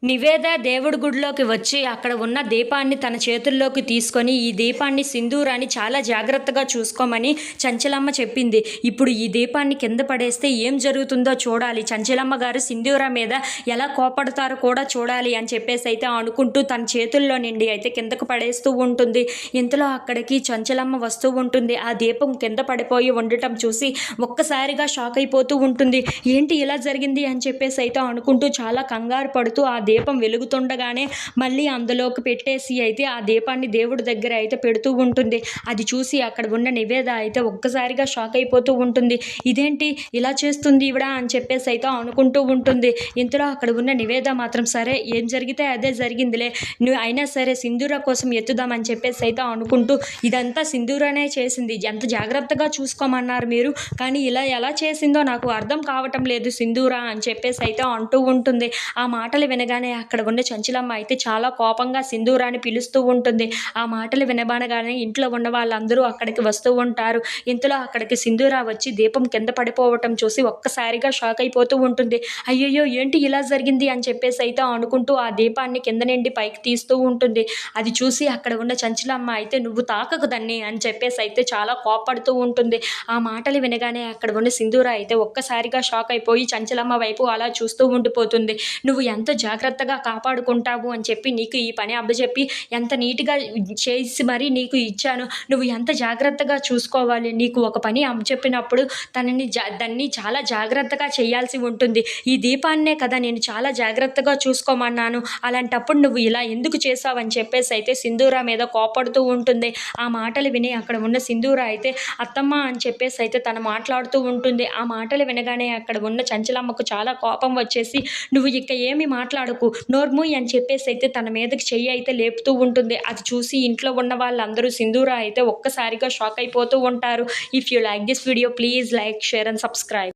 నివేద దేవుడి గుడిలోకి వచ్చి అక్కడ ఉన్న దీపాన్ని తన చేతుల్లోకి తీసుకొని ఈ దీపాన్ని సింధూరాన్ని చాలా జాగ్రత్తగా చూసుకోమని చంచలమ్మ చెప్పింది. ఇప్పుడు ఈ దీపాన్ని కింద పడేస్తే ఏం జరుగుతుందో చూడాలి, చంచలమ్మ గారు సింధూర మీద ఎలా కోపడతారో కూడా చూడాలి అని చెప్పేసి అయితే అనుకుంటూ తన చేతుల్లో నుండి అయితే కిందకు పడేస్తూ ఉంటుంది. ఇంతలో అక్కడికి చంచలమ్మ వస్తూ ఉంటుంది. ఆ దీపం కింద పడిపోయి ఉండటం చూసి ఒక్కసారిగా షాక్ అయిపోతూ ఉంటుంది. ఏంటి ఇలా జరిగింది అని చెప్పేసి అయితే అనుకుంటూ చాలా కంగారు పడుతూ ఆ దీపం వెలుగుతుండగానే మళ్ళీ అందులోకి పెట్టేసి అయితే ఆ దీపాన్ని దేవుడి దగ్గర అయితే పెడుతూ ఉంటుంది. అది చూసి అక్కడ ఉన్న నివేద అయితే ఒక్కసారిగా షాక్ అయిపోతూ ఉంటుంది. ఇదేంటి ఇలా చేస్తుంది ఈవిడ అని చెప్పేసి అయితే అనుకుంటూ ఉంటుంది. ఇంతలో అక్కడ ఉన్న నివేద మాత్రం సరే ఏం జరిగితే అదే జరిగిందిలే, నువ్వు అయినా సరే సింధూర కోసం ఎత్తుదామని చెప్పేసి అయితే అనుకుంటూ ఇదంతా సింధూరనే చేసింది, ఎంత జాగ్రత్తగా చూసుకోమన్నారు మీరు, కానీ ఇలా ఎలా చేసిందో నాకు అర్థం కావటం లేదు సింధూర అని చెప్పేసి అయితే అంటూ ఉంటుంది. ఆ మాటలు వినగానే అక్కడ ఉన్న చంచలమ్మ అయితే చాలా కోపంగా సింధూరాన్ని పిలుస్తూ ఉంటుంది. ఆ మాటలు వినబడగానే ఇంట్లో ఉన్న వాళ్ళందరూ అక్కడికి వస్తూ ఉంటారు. ఇంతలో అక్కడికి సింధూర వచ్చి దీపం కింద పడిపోవటం చూసి ఒక్కసారిగా షాక్ అయిపోతూ ఉంటుంది. అయ్యయ్యో ఏంటి ఇలా జరిగింది అని చెప్పేసి అయితే అనుకుంటూ ఆ దీపాన్ని కింద నుండి పైకి తీస్తూ ఉంటుంది. అది చూసి అక్కడ ఉన్న చంచలమ్మ అయితే నువ్వు తాకకు దాన్ని అని చెప్పేసి అయితే చాలా కోపడుతూ ఉంటుంది. ఆ మాటలు వినగానే అక్కడ ఉన్న సింధూర అయితే ఒక్కసారిగా షాక్ అయిపోయి చంచలమ్మ వైపు అలా చూస్తూ ఉండిపోతుంది. నువ్వు ఎంత జాగ్రత్తగా కాపాడుకుంటావు అని చెప్పి నీకు ఈ పని అప్పచెప్పి ఎంత నీట్గా చేసి మరీ నీకు ఇచ్చాను, నువ్వు ఎంత జాగ్రత్తగా చూసుకోవాలి, నీకు ఒక పని అప్పచెప్పినప్పుడు దాన్ని చాలా జాగ్రత్తగా చేయాల్సి ఉంటుంది. ఈ దీపాన్నే కదా నేను చాలా జాగ్రత్తగా చూసుకోమన్నాను, అలాంటప్పుడు నువ్వు ఇలా ఎందుకు చేసావు అని చెప్పేసి అయితే సింధూర మీద కోపడుతూ ఉంటుంది. ఆ మాటలు విని అక్కడ ఉన్న సింధూర అయితే అత్తమ్మ అని చెప్పేసి అయితే తను మాట్లాడుతూ ఉంటుంది. ఆ మాటలు వినగానే అక్కడ ఉన్న చంచలమ్మకు చాలా కోపం వచ్చేసి నువ్వు ఇక ఏమి మాట్లాడకు, నోర్ముయ్ అని చెప్పేసి అయితే తన మీదకి చెయ్యి అయితే లేపుతూ ఉంటుంది. అది చూసి ఇంట్లో ఉన్న వాళ్ళందరూ సింధూర అయితే ఒక్కసారిగా షాక్ అయిపోతూ ఉంటారు. If you like this video please like, share and subscribe.